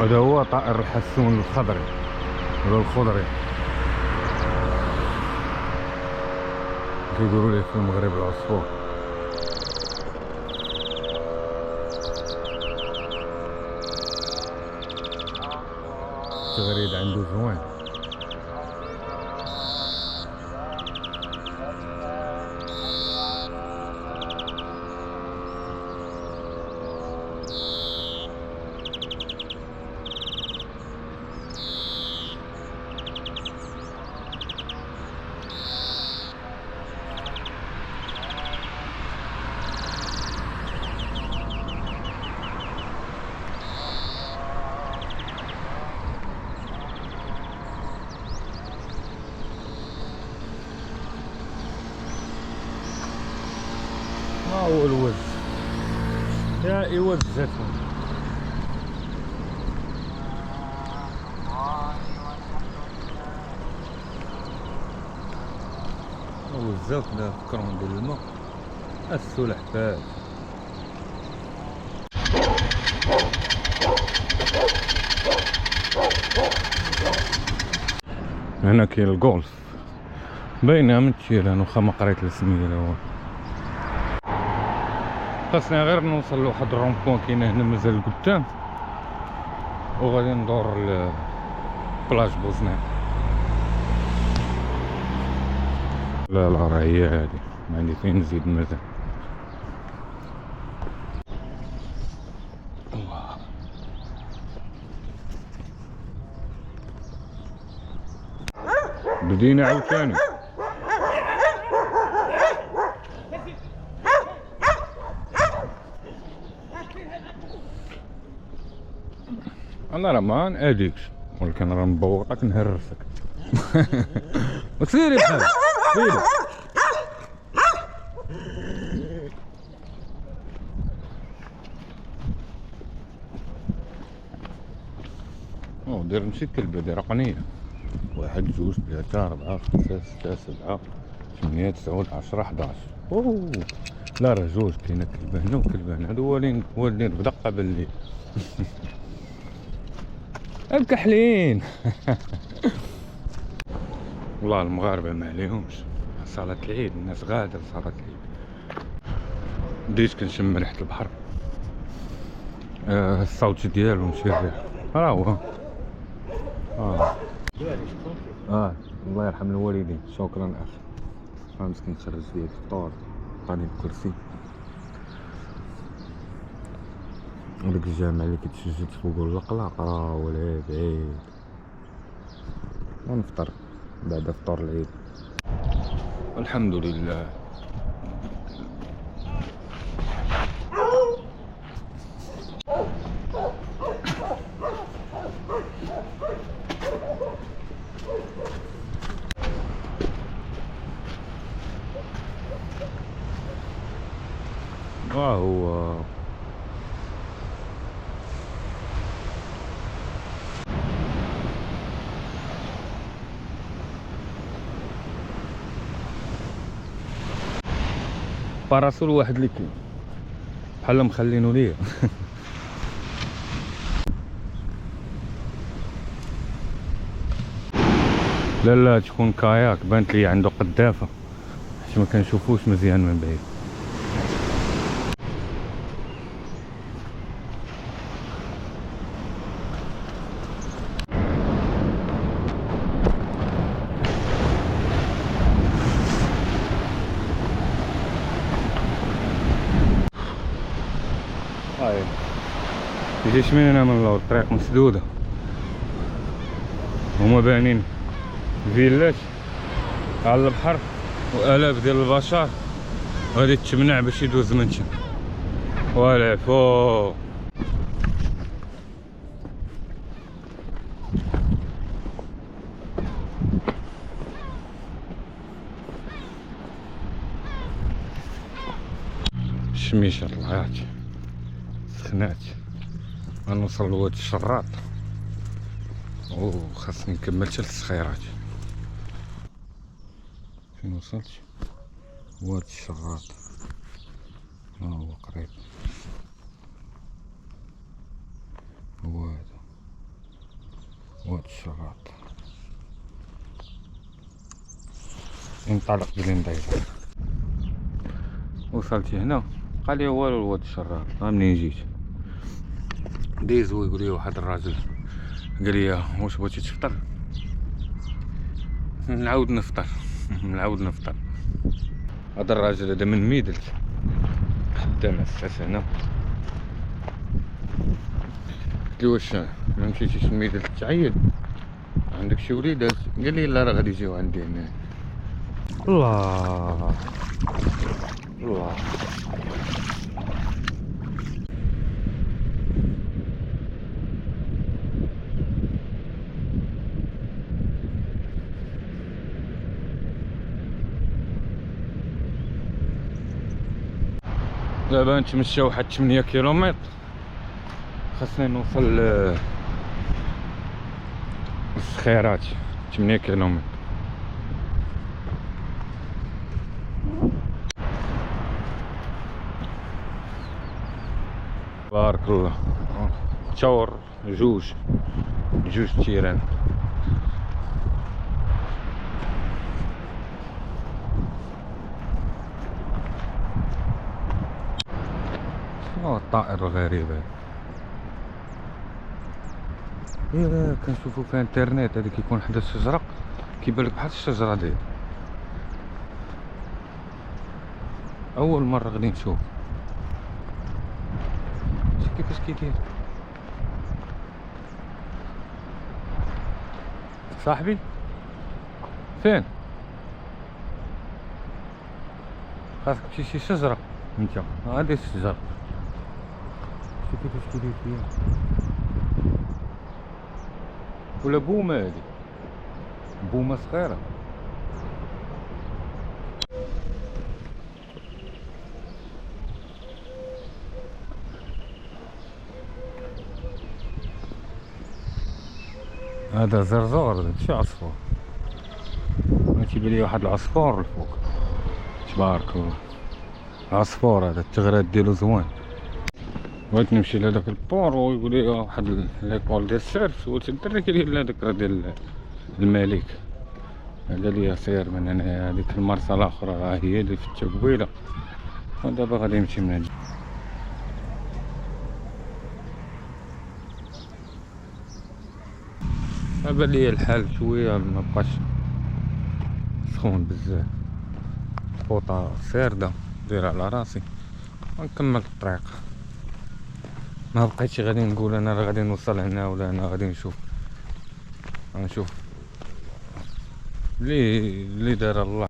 هذا هو طائر الحسون الخضري ولا الخضري كيقولوا ليه في المغرب العصفور. التغريد عنده زوين. ما هو الوز يا إيوز الزيتون. هو الزيت لا فكرهم ديال الماء السلح فات. هنا كاين الجولف باينه من التيران واخا ما قريت السميه لا والو. خاصنا غير نوصل لواحد الرومبوان كاين هنا مازال قدام وغادي ندور لبلاج بوزناق. لا راه هي هادي ما عندي فين نزيد مازال. الله بدينا عاوتاني. انا راه ما ناديكش ولكن راه مبوقك نهرسك. وسيري بحال سيري. دير ماشي كلبه دير رقميه. 1 2 3 4 5 6 7 8 9 10 11. اوه لا راه جوج كاينه كلبه هنا وكلبه هنا. هادو والدين بدقه بالليل. الكحلين. والله المغاربه ما عليهمش. صلاة العيد الناس غاده لصلاة العيد. بديت كنشم ريحه البحر. الصوت ديالو ماشي الريح راه هو. الله يرحم الوالدين. شكرا اخي. مسكين خرج لي الفطور عطاني الكرسي. وداك الجامع اللي كيتشجد فوق القلاق راه ولا بعيد. ونفطر بعد فطور العيد الحمد لله. هو باراسول واحد اللي كاين بحال مخلينو ليا. لا تكون كاياك بانت لي عنده قدافه حيت ما كنشوفوش مزيان من بعيد. يجيش من هنا من اللور الطريق مسدوده هما بانين فيلاج على البحر والاف ديال البشر غادي تمنع باش يدوز من تما ولا فوق. الشميشه طلعات سخنات. غنوصل لواد الشراط خاصني نكمل حتى للصخيرات. فين وصلت؟ واد الشراط هو قريب. هو هذا واد الشراط انطلق بلين داير. وصلت هنا قال لي والو الواد الشراط. منين جيت ديزو يقول لي واحد الراجل قال لي واش بغيتي تفطر؟ نعاود نفطر. هذا الراجل هذا من ميدلت خدام اساس هنا. قلت له واش ما مشيتيش لميدلت تعيد عندك شي وليدات؟ قال لي لا راه غادي يجيو عندي هنا. الله الله دابا نتمشى واحد 8 كيلومتر. خاصني نوصل للسخيرات 8 كيلومتر. بارك الله. تشاور جوج تيران. الطائر الغريب هذا. إلا كنشوفو في انترنيت هذا كيكون حدا الشجرة كيبان لك بحال الشجرة ديال. أول مرة غادي نشوف كيفاش كيدير صاحبي. فين خاصك تمشي شي شجرة انت. هادي الشجرة شوف كيفاش كيدير فيها. ولا بومة هادي بومة صغيرة. هذا زرزور ماشي عصفور. تيبان لي واحد العصفور الفوق. تبارك الله عصفور هذا التغرات ديالو زوين. بغيت نمشي لهداك البور ويقول لي واحد ليكول ديال السيرف. سولت الدري قال لي هذاك راه ديال الملك. قال لي سير من هنا. هذيك المرسى الاخرى راه هي اللي في التقبيله. ودابا غادي نمشي من هنا. بان لي الحال شويه ما بقاش سخون بزاف. الفوطه سارده دايره على راسي. ونكمل الطريق. ما بقيتش غادي نقول انا راه غادي نوصل هنا ولا انا غادي نشوف اللي دار الله.